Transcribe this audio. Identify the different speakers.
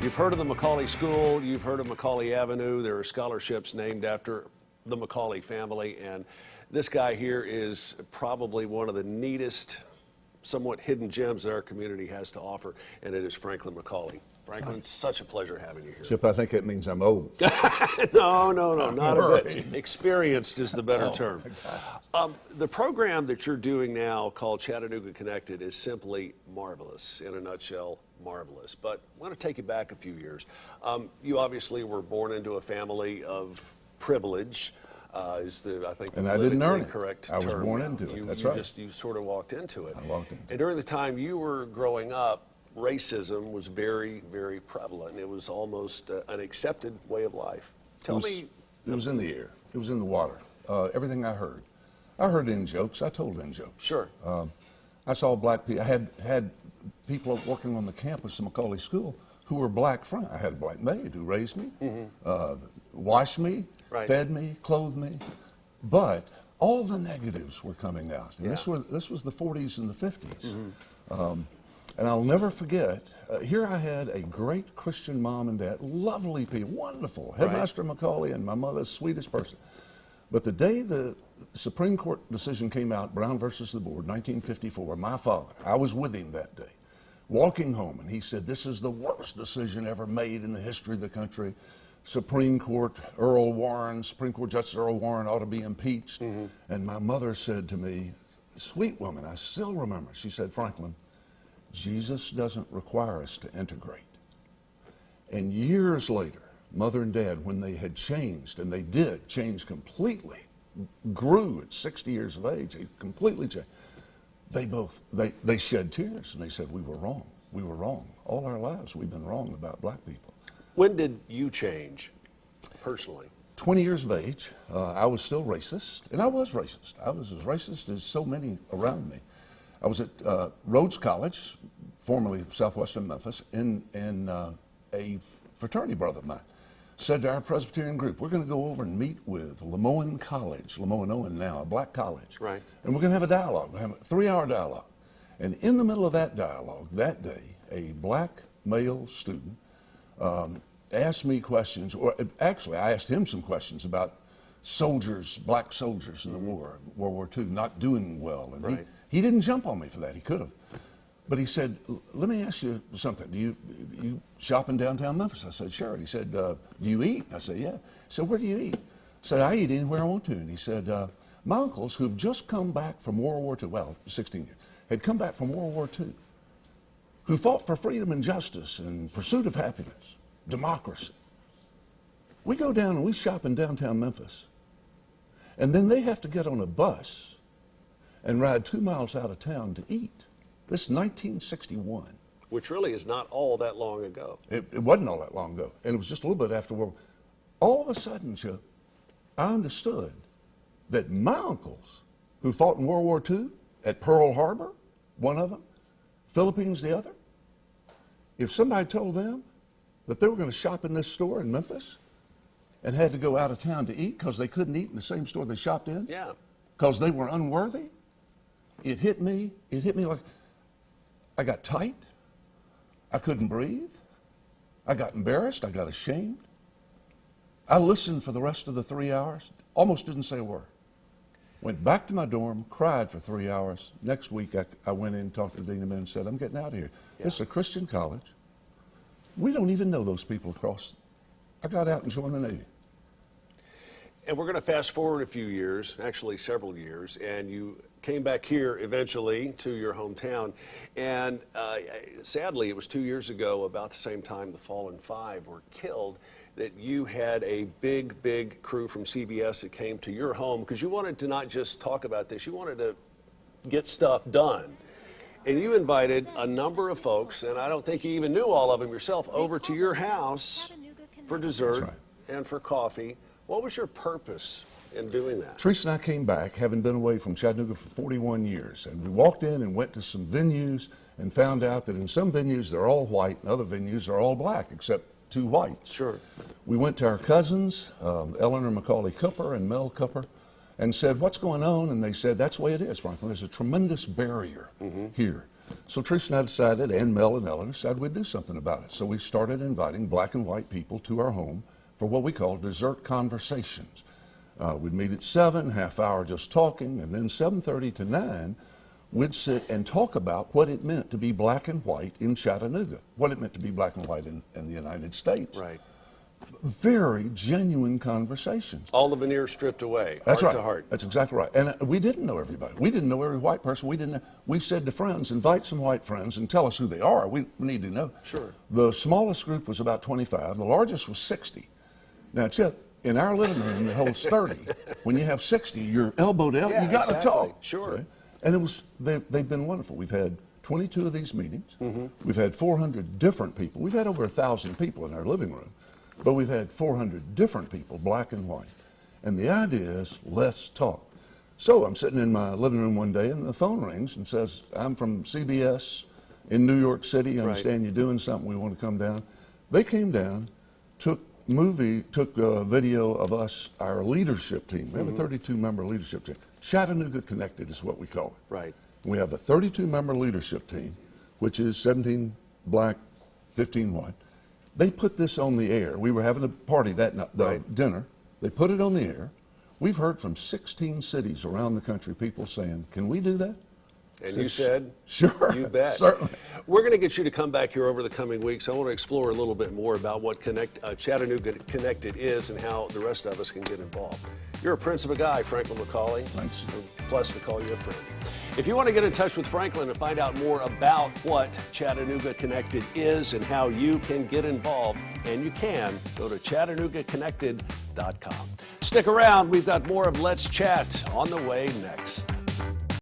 Speaker 1: You've heard of the McCallie School, you've heard of McCallie Avenue. There are scholarships named after the McCallie family, and this guy here is probably one of the neatest, somewhat hidden gems that our community has to offer, and it is Franklin McCallie. Franklin, it's such a pleasure having you here.
Speaker 2: Chip, I think it means I'm old.
Speaker 1: No, not a bit. Experienced is the better term. The program that you're doing now called Chattanooga Connected is simply marvelous, in a nutshell, marvelous. But I want to take you back a few years. You obviously were born into a family of privilege. I think,
Speaker 2: and I didn't earn it.
Speaker 1: Correct
Speaker 2: I was
Speaker 1: term.
Speaker 2: born into it. That's right.
Speaker 1: You sort of walked into it.
Speaker 2: I walked into it.
Speaker 1: And during the time you were growing up, racism was very, very prevalent. It was almost an accepted way of life. Tell me.
Speaker 2: It was in the air. It was in the water. Everything I heard in jokes. I told in jokes.
Speaker 1: Sure.
Speaker 2: I saw black people. I had people working on the campus of McCallie School who were black friends. I had a black maid who raised me, washed me,
Speaker 1: right,
Speaker 2: fed me, clothed me. But all the negatives were coming out. And this was the 40s and the 50s. And I'll never forget, here I had a great Christian mom and dad, lovely people, wonderful. Headmaster McCallie and my mother's sweetest person. But the day the Supreme Court decision came out, Brown versus the Board, 1954, my father, I was with him that day, walking home, and he said, "This is the worst decision ever made in the history of the country. Supreme Court Justice Earl Warren ought to be impeached." And my mother said to me, sweet woman, I still remember, she said, "Franklin, Jesus doesn't require us to integrate." And years later, Mother and Dad, when they had changed, and they did change completely, grew at 60 years of age, they completely changed. They shed tears, and they said, "We were wrong. We were wrong. All our lives we've been wrong about black people."
Speaker 1: When did you change, personally?
Speaker 2: 20 years of age, I was still racist, and I was racist. I was as racist as so many around me. I was at Rhodes College, formerly Southwestern Memphis, and a fraternity brother of mine said to our Presbyterian group, "We're going to go over and meet with Lemoyne College," Lemoyne now, a black college.
Speaker 1: Right.
Speaker 2: "And we're going to have a dialogue. We're going to have a 3-hour dialogue." And in the middle of that dialogue, that day, a black male student asked me questions, or actually I asked him some questions about soldiers, black soldiers in the war, World War II, not doing well. And
Speaker 1: right.
Speaker 2: he didn't jump on me for that. He could have. But he said, "Let me ask you something. Do you shop in downtown Memphis?" I said, "Sure." And he said, "Do you eat?" I said, "Yeah." So where do you eat? I said, "I eat anywhere I want to." And he said, "My uncles who've just come back from World War II, well, 16 years, had come back from World War II, who fought for freedom and justice and pursuit of happiness, democracy. We go down and we shop in downtown Memphis, and then they have to get on a bus and ride 2 miles out of town to eat." This is 1961.
Speaker 1: Which really is not all that long ago.
Speaker 2: It wasn't all that long ago, and it was just a little bit after World War. All of a sudden, Chip, I understood that my uncles who fought in World War II at Pearl Harbor, one of them, Philippines the other, if somebody told them that they were going to shop in this store in Memphis and had to go out of town to eat because they couldn't eat in the same store they shopped in, because they were unworthy, it hit me like I got tight. I couldn't breathe. I got embarrassed. I got ashamed. I listened for the rest of the 3 hours, almost didn't say a word. Went back to my dorm, cried for 3 hours. Next week, I went in, talked to the dean of men, and said, "I'm getting out of here. It's a Christian college. We don't even know those people across." I got out and joined the Navy.
Speaker 1: And we're going to fast forward a few years, actually several years, and you came back here eventually to your hometown. And sadly, it was 2 years ago, about the same time the Fallen Five were killed, that you had a big crew from CBS that came to your home because you wanted to not just talk about this, you wanted to get stuff done. And you invited a number of folks, and I don't think you even knew all of them yourself, over to your house for dessert and for coffee. What was your purpose in doing that?
Speaker 2: Teresa and I came back, having been away from Chattanooga for 41 years, and we walked in and went to some venues and found out that in some venues they're all white, and other venues are all black, except 2 whites.
Speaker 1: Sure.
Speaker 2: We went to our cousins, Eleanor McCallie Cooper and Mel Cooper, and said, "What's going on?" And they said, "That's the way it is, Franklin. There's a tremendous barrier here So Teresa and I decided, and Mel and Ellen decided we'd do something about it. So we started inviting black and white people to our home for what we call dessert conversations. We'd meet at 7, half hour just talking, and then 7:30 to 9, we'd sit and talk about what it meant to be black and white in Chattanooga, what it meant to be black and white in the United States.
Speaker 1: Right.
Speaker 2: Very genuine conversations.
Speaker 1: All the veneer stripped away,
Speaker 2: That's
Speaker 1: heart
Speaker 2: right.
Speaker 1: to heart.
Speaker 2: That's exactly right. And we didn't know everybody. We didn't know every white person. We said to friends, invite some white friends and tell us who they are. We need to know.
Speaker 1: Sure.
Speaker 2: The smallest group was about 25. The largest was 60. Now, Chip, in our living room that holds 30, when you have 60, you're elbowed out.
Speaker 1: Yeah,
Speaker 2: You got to
Speaker 1: exactly.
Speaker 2: talk.
Speaker 1: Sure.
Speaker 2: Okay? And they've been wonderful. We've had 22 of these meetings. We've had 400 different people. We've had over 1,000 people in our living room. But we've had 400 different people, black and white. And the idea is, let's talk. So I'm sitting in my living room one day, and the phone rings and says, I'm from CBS in New York City. I understand you're doing something. We want to come down. They came down, took a video of us, our leadership team. We have a 32-member leadership team. Chattanooga Connected is what we call it.
Speaker 1: Right.
Speaker 2: We have a 32-member leadership team, which is 17 black, 15 white. They put this on the air. We were having a party that night, dinner. They put it on the air. We've heard from 16 cities around the country, people saying, can we do that?
Speaker 1: And you said,
Speaker 2: sure,
Speaker 1: you bet.
Speaker 2: Certainly.
Speaker 1: We're going to get you to come back here over the coming weeks. I want to explore a little bit more about what Chattanooga Connected is and how the rest of us can get involved. You're a prince of a guy, Franklin McCallie.
Speaker 2: Thanks.
Speaker 1: Blessed to call you a friend. If you want to get in touch with Franklin and find out more about what Chattanooga Connected is and how you can get involved, and you can, go to ChattanoogaConnected.com. Stick around. We've got more of Let's Chat on the way next.